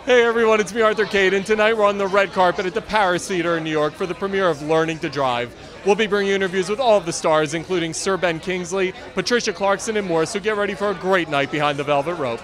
Hey everyone, it's me, Arthur Kade, and tonight we're on the red carpet at the Paris Theater in New York for the premiere of Learning to Drive. We'll be bringing you interviews with all of the stars, including Sir Ben Kingsley, Patricia Clarkson, and more, so get ready for a great night behind the velvet rope.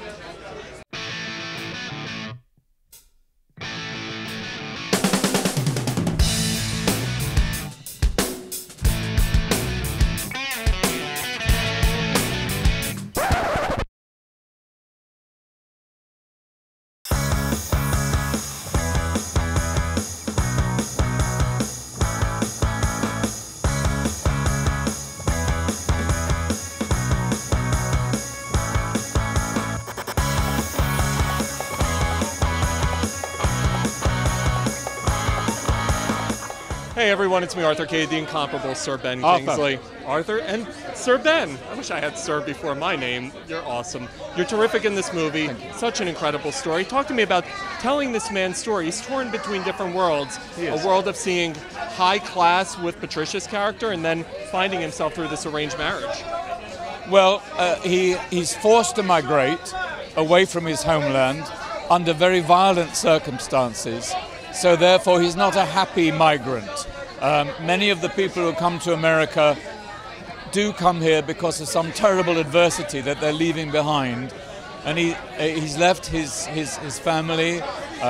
Hey everyone, it's me, Arthur Kade, the incomparable Sir Ben Kingsley. Arthur and Sir Ben. I wish I had Sir before my name. You're awesome. You're terrific in this movie. Such an incredible story. Talk to me about telling this man's story. He's torn between different worlds. A world of seeing high class with Patricia's character and then finding himself through this arranged marriage. Well, he's forced to migrate away from his homeland under very violent circumstances. So therefore, he's not a happy migrant. Many of the people who come to America do come here because of some terrible adversity that they're leaving behind. And he's left his family,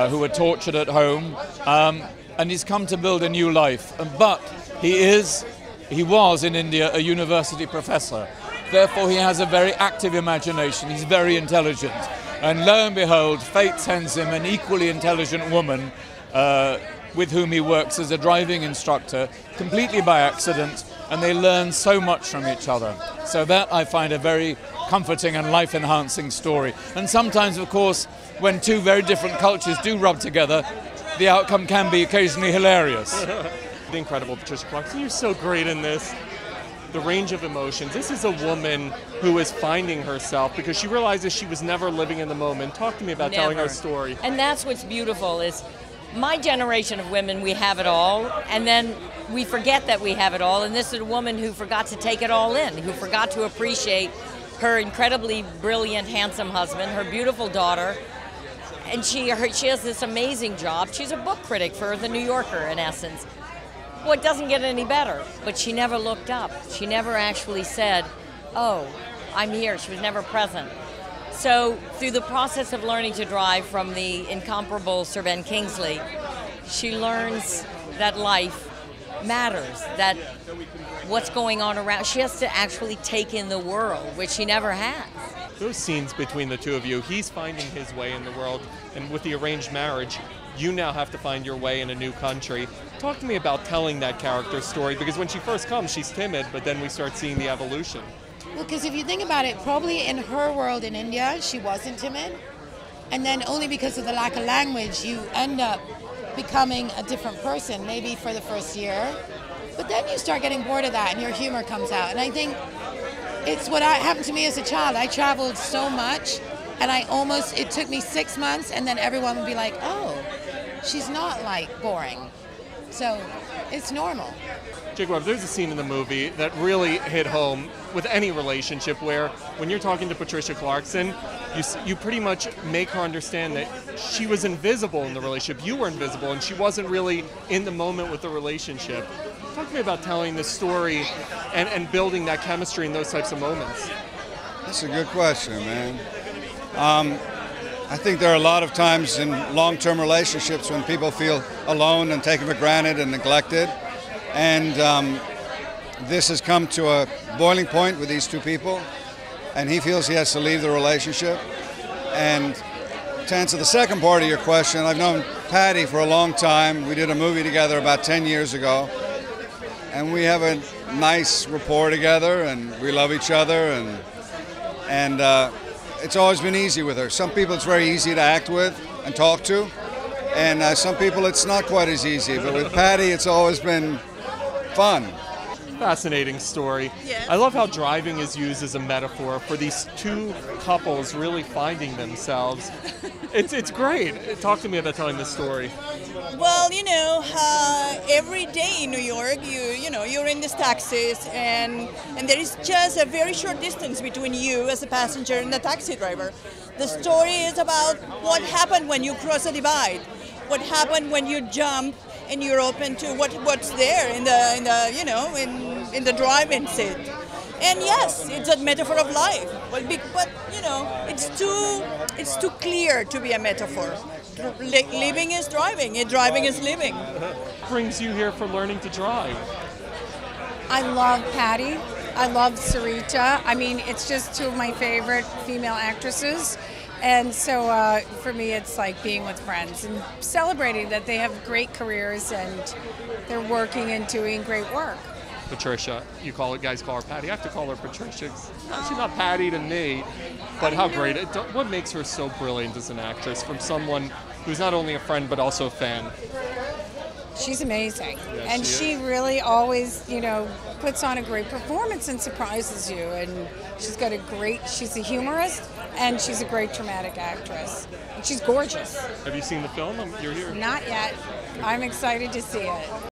who were tortured at home, and he's come to build a new life. But he was in India a university professor. Therefore, he has a very active imagination. He's very intelligent. And lo and behold, fate sends him an equally intelligent woman with whom he works as a driving instructor, completely by accident, and they learn so much from each other. So that I find a very comforting and life-enhancing story. And sometimes, of course, when two very different cultures do rub together, the outcome can be occasionally hilarious. The incredible Patricia Clarkson, you're so great in this. The range of emotions. This is a woman who is finding herself because she realizes she was never living in the moment. Talk to me about telling her story. And that's what's beautiful is my generation of women, we have it all, and then we forget that we have it all, and this is a woman who forgot to take it all in, who forgot to appreciate her incredibly brilliant, handsome husband, her beautiful daughter, and she has this amazing job. She's a book critic for The New Yorker, in essence. Well, it doesn't get any better, but she never looked up. She never actually said, oh, I'm here. She was never present. So through the process of learning to drive from the incomparable Sir Ben Kingsley, she learns that life matters, that what's going on around. She has to actually take in the world, which she never has. Those scenes between the two of you, he's finding his way in the world, and with the arranged marriage, you now have to find your way in a new country. Talk to me about telling that character's story, because when she first comes, she's timid, but then we start seeing the evolution. Well, because if you think about it, probably in her world in India, she wasn't timid. And then only because of the lack of language, you end up becoming a different person, maybe for the first year. But then you start getting bored of that and your humor comes out. And I think it's what happened to me as a child. I traveled so much and it took me 6 months and then everyone would be like, oh, she's not like boring. So it's normal. Jacob, there's a scene in the movie that really hit home with any relationship where when you're talking to Patricia Clarkson, you pretty much make her understand that she was invisible in the relationship. You were invisible and she wasn't really in the moment with the relationship. Talk to me about telling this story and building that chemistry in those types of moments. That's a good question, man. I think there are a lot of times in long-term relationships when people feel alone and taken for granted and neglected. And this has come to a boiling point with these two people, and he feels he has to leave the relationship. And to answer the second part of your question, I've known Patty for a long time. We did a movie together about 10 years ago, and we have a nice rapport together, and we love each other, and it's always been easy with her. Some people it's very easy to act with and talk to, and some people it's not quite as easy, but with Patty it's always been fun. Fascinating story. Yes. I love how driving is used as a metaphor for these two couples really finding themselves. It's great. Talk to me about telling this story. Well, you know, every day in New York, you're in these taxis, and there is just a very short distance between you as a passenger and the taxi driver. The story is about what happened when you cross a divide, what happened when you jump and you're open to what's there in the drive-in seat. And yes, it's a metaphor of life. But you know, it's too clear to be a metaphor. Living is driving, and driving is living. What brings you here for learning to drive? I love Patty. I love Sarita. I mean, it's just two of my favorite female actresses. And so for me, it's like being with friends and celebrating that they have great careers and they're working and doing great work. Patricia, guys call her Patty. I have to call her Patricia. She's not Patty to me, but how great. What makes her so brilliant as an actress from someone who's not only a friend but also a fan? She's amazing. Yes, and she really always, you know, puts on a great performance and surprises you. And she's a humorist and she's a great dramatic actress. And she's gorgeous. Have you seen the film? You're here. Not yet. I'm excited to see it.